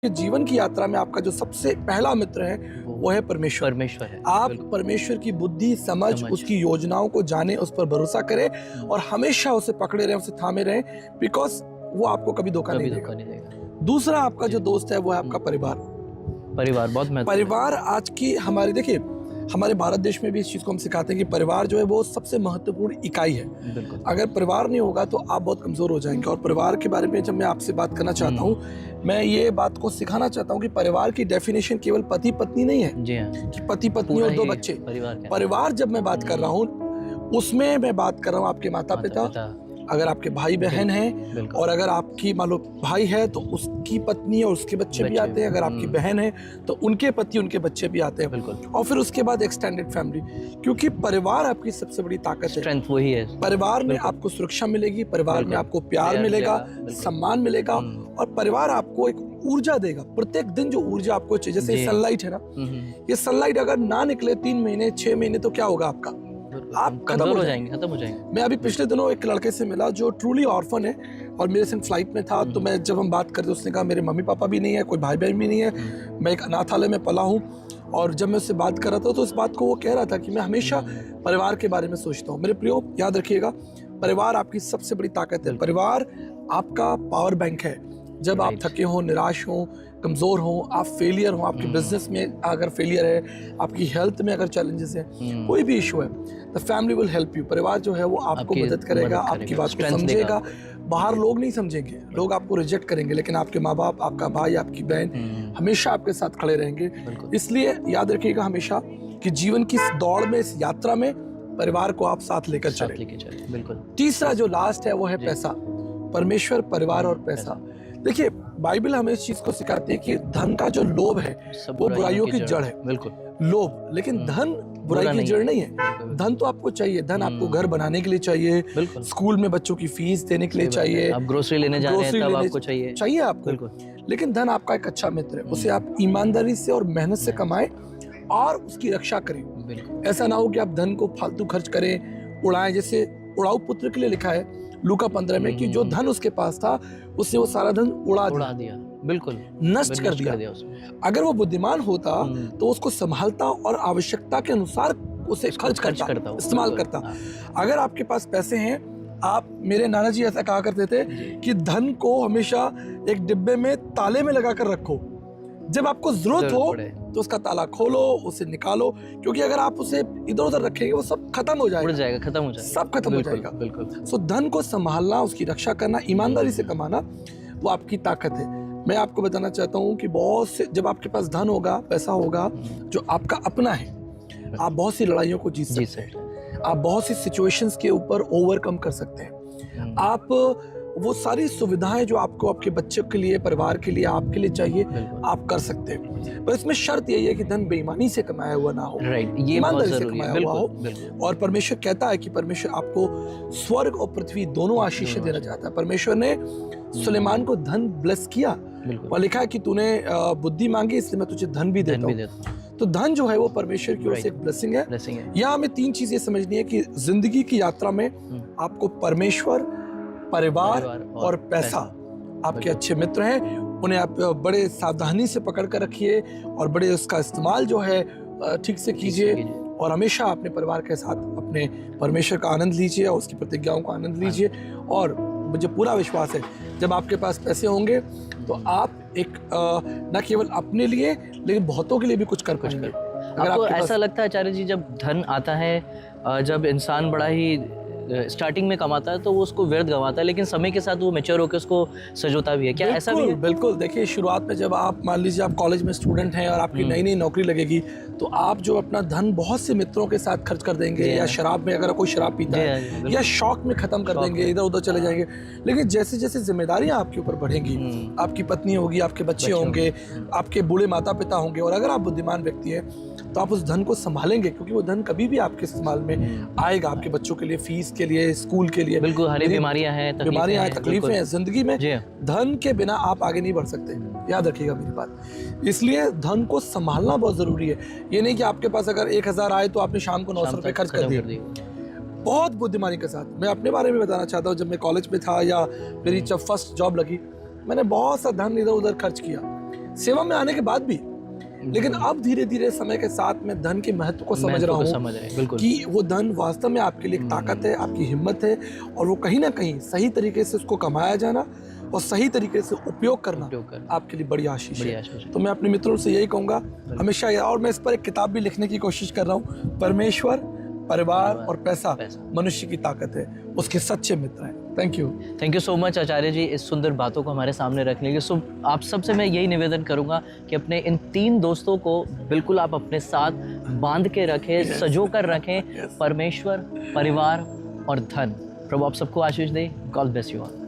जीवन की यात्रा में आपका जो सबसे पहला मित्र है वो है परमेश्वर। परमेश्वर है। आप बिल्कुल। परमेश्वर की बुद्धि समझ उसकी योजनाओं को जाने, उस पर भरोसा करें और हमेशा उसे पकड़े रहें, उसे थामे रहें, बिकॉज वो आपको कभी धोखा नहीं देगा। दूसरा आपका जो दोस्त है वो है आपका परिवार। परिवार बहुत महत्वपूर्ण। परिवार आज की हमारी, देखिए हमारे भारत देश में भी इस चीज़ को हम सिखाते हैं कि परिवार जो है वो सबसे महत्वपूर्ण इकाई है। अगर परिवार नहीं होगा तो आप बहुत कमज़ोर हो जाएंगे। और परिवार के बारे में जब मैं आपसे बात करना चाहता हूँ, मैं ये बात को सिखाना चाहता हूँ कि परिवार की डेफिनेशन केवल पति पत्नी नहीं है कि पति पत्नी और 2 बच्चे। परिवार जब मैं बात कर रहा हूँ उसमें मैं बात कर रहा हूँ आपके माता पिता, अगर आपके भाई बहन हैं, और अगर आपकी मान लो भाई है तो उसकी पत्नी और उसके बच्चे भी आते हैं, अगर आपकी बहन है तो उनके पति उनके बच्चे भी आते हैं, और फिर उसके बाद एक्सटेंडेड फैमिली। क्योंकि परिवार आपकी सबसे बड़ी ताकत है, स्ट्रेंथ वही है। परिवार में आपको सुरक्षा मिलेगी, परिवार में आपको प्यार मिलेगा, सम्मान मिलेगा, और परिवार आपको एक ऊर्जा देगा। प्रत्येक दिन जो ऊर्जा आपको चाहिए, जैसे सनलाइट है ना, ये सनलाइट अगर ना निकले 3 महीने 6 महीने तो क्या होगा आपका, आप खत्म हो जाएंगे। मैं अभी पिछले दिनों एक लड़के से मिला जो ट्रूली ऑर्फन है और मेरे संग फ्लाइट में था। तो मैं जब हम बात करते उसने कहा मेरे मम्मी पापा भी नहीं है, कोई भाई बहन भी नहीं है, मैं एक अनाथालय में पला हूँ। और जब मैं उससे बात कर रहा था तो इस बात को वो कह रहा था कि मैं हमेशा परिवार के बारे में सोचता हूँ। मेरे प्रियो, याद रखिएगा, परिवार आपकी सबसे बड़ी ताकत है। परिवार आपका पावर बैंक है। जब आप थके हो, निराश हो, कमज़ोर हो, आप फेलियर हो, आपके बिजनेस में अगर फेलियर है, आपकी हेल्थ में अगर चैलेंजेस हैं, कोई भी इशू है, the family will help you. परिवार जो है वो आपको मदद करेगा, आपकी बात को समझेगा। बाहर लोग नहीं समझेंगे, लोग आपको रिजेक्ट करेंगे, लेकिन आपके माँ बाप, आपका भाई, आपकी बहन हमेशा आपके साथ खड़े रहेंगे। इसलिए याद रखिएगा हमेशा कि जीवन की इस दौड़ में, इस यात्रा में परिवार को आप साथ लेकर चलें। बिल्कुल। तीसरा जो लास्ट है वो है पैसा। परमेश्वर, परिवार और पैसा। देखिए बाइबल हमें इस चीज को सिखाती है कि धन का जो लोभ है वो बुराइयों की जड़ है। बिल्कुल लोभ, लेकिन धन बुराई की जड़ नहीं है। धन तो आपको चाहिए, धन आपको घर बनाने के लिए चाहिए, स्कूल में बच्चों की फीस देने के लिए चाहिए, आप ग्रोसरी लेने जा रहे हैं तब आपको चाहिए आपको। लेकिन धन आपका एक अच्छा मित्र है, उसे आप ईमानदारी से और मेहनत से कमाएं और उसकी रक्षा करें। ऐसा ना हो कि आप धन को फालतू खर्च करें, उड़ाएं। जैसे उड़ाऊ पुत्र के लिए लिखा है लूका 15 में कि जो धन उसके पास था उसने वो सारा धन उड़ा दिया। बिल्कुल नष्ट कर दिया। अगर वो बुद्धिमान होता तो उसको संभालता और आवश्यकता के अनुसार उसे खर्च करता, इस्तेमाल करता। अगर आपके पास पैसे हैं, आप, मेरे नाना जी ऐसा कहा करते थे कि धन को हमेशा एक डिब्बे में ताले में लगा कर रखो, जब आपको जरूरत हो तो उसका ताला खोलो, उसे निकालो, क्योंकि अगर आप उसे इधर उधर रखेंगे वो सब खत्म हो जाएगा, सब खत्म हो जाएगा। सो धन को संभालना, उसकी रक्षा करना, ईमानदारी से कमाना, वो आपकी ताकत है। मैं आपको बताना चाहता हूँ कि बहुत से, जब आपके पास धन होगा, पैसा होगा जो आपका अपना है, आप बहुत सी लड़ाइयों को जीत सकते हैं, आप बहुत सी सिचुएशंस के ऊपर ओवरकम कर सकते हैं। आप वो सारी सुविधाएं जो आपको आपके बच्चों के लिए, परिवार के लिए, आपके लिए चाहिए, आप कर सकते हैं। पर इसमें शर्त यही है कि धन बेईमानी से कमाया हुआ ना हो, ईमानदारी से कमाया हुआ हो। और परमेश्वर कहता है कि परमेश्वर आपको स्वर्ग और पृथ्वी दोनों आशीषें देना चाहता है। परमेश्वर ने सुलेमान को धन ब्लेस किया और लिखा है कि तूने बुद्धि मांगी इसलिए मैं तुझे धन भी देता हूँ। तो धन जो है वो परमेश्वर की ओर से एक ब्लेसिंग है। यहाँ हमें 3 चीजें समझनी है कि जिंदगी की यात्रा में आपको परमेश्वर, परिवार और पैसा आपके अच्छे मित्र हैं। उन्हें आप बड़े सावधानी से पकड़ कर रखिए और बड़े उसका इस्तेमाल जो है ठीक से कीजिए, और हमेशा अपने परिवार के साथ अपने परमेश्वर का आनंद लीजिए और उसकी प्रतिज्ञाओं का आनंद लीजिए। और मुझे पूरा विश्वास है जब आपके पास पैसे होंगे तो आप एक न केवल अपने लिए लेकिन बहुतों के लिए भी कुछ कर पाएंगे। आपको ऐसा लगता है आचार्य जी, जब धन आता है, जब इंसान बड़ा ही स्टार्टिंग में कमाता है तो वो उसको व्यर्थ गंवाता है, लेकिन समय के साथ वो मैच्योर होकर उसको सजोता भी है, क्या ऐसा भी है? बिल्कुल। देखिए शुरुआत में जब आप, मान लीजिए आप कॉलेज में स्टूडेंट हैं और आपकी नई नई नौकरी लगेगी, तो आप जो अपना धन बहुत से मित्रों के साथ खर्च कर देंगे, या शराब में, अगर कोई शराब पीता है, या शौक में खत्म कर देंगे, इधर उधर चले जाएंगे। लेकिन जैसे जैसे जिम्मेदारियां आपके ऊपर बढ़ेंगी, आपकी पत्नी होगी, आपके बच्चे होंगे, आपके बूढ़े माता पिता होंगे, और अगर आप बुद्धिमान व्यक्ति हैं तो आप उस धन को संभालेंगे, क्योंकि वो धन कभी भी आपके इस्तेमाल में आएगा, आपके बच्चों के लिए, फीस के लिए, स्कूल के लिए। बिल्कुल, हरी बीमारियां हैं, तकलीफें हैं जिंदगी में। धन के बिना आप आगे नहीं बढ़ सकते, याद रखिएगा मेरी बात। इसलिए धन को संभालना बहुत जरूरी है। ये नहीं कि आपके पास अगर 1000 आए तो आपने शाम को 900 रुपए खर्च कर दिए। बहुत बुद्धिमानी के साथ। मैं अपने बारे में बताना चाहता हूँ, जब मैं कॉलेज में था या मेरी जब फर्स्ट जॉब लगी, मैंने बहुत सा धन इधर उधर खर्च किया। सेवा में आने के बाद भी। लेकिन अब धीरे धीरे समय के साथ में धन के महत्व को समझ रहा हूँ कि वो धन वास्तव में आपके लिए एक ताकत है, आपकी हिम्मत है, और वो कहीं ना कहीं सही तरीके से उसको कमाया जाना और सही तरीके से उपयोग करना आपके लिए बड़ी आशीष है। तो मैं अपने मित्रों से यही कहूँगा हमेशा, और मैं इस पर एक किताब भी लिखने की कोशिश कर रहा हूँ, परमेश्वर, परिवार और पैसा मनुष्य की ताकत है, उसके सच्चे मित्र हैं। थैंक यू सो मच आचार्य जी, इस सुंदर बातों को हमारे सामने रखने के लिए। सो आप सबसे मैं यही निवेदन करूंगा कि अपने इन 3 दोस्तों को बिल्कुल आप अपने साथ बांध के रखें, सजो कर रखें। परमेश्वर, परिवार और धन। प्रभु आप सबको आशीष दे। God bless you all.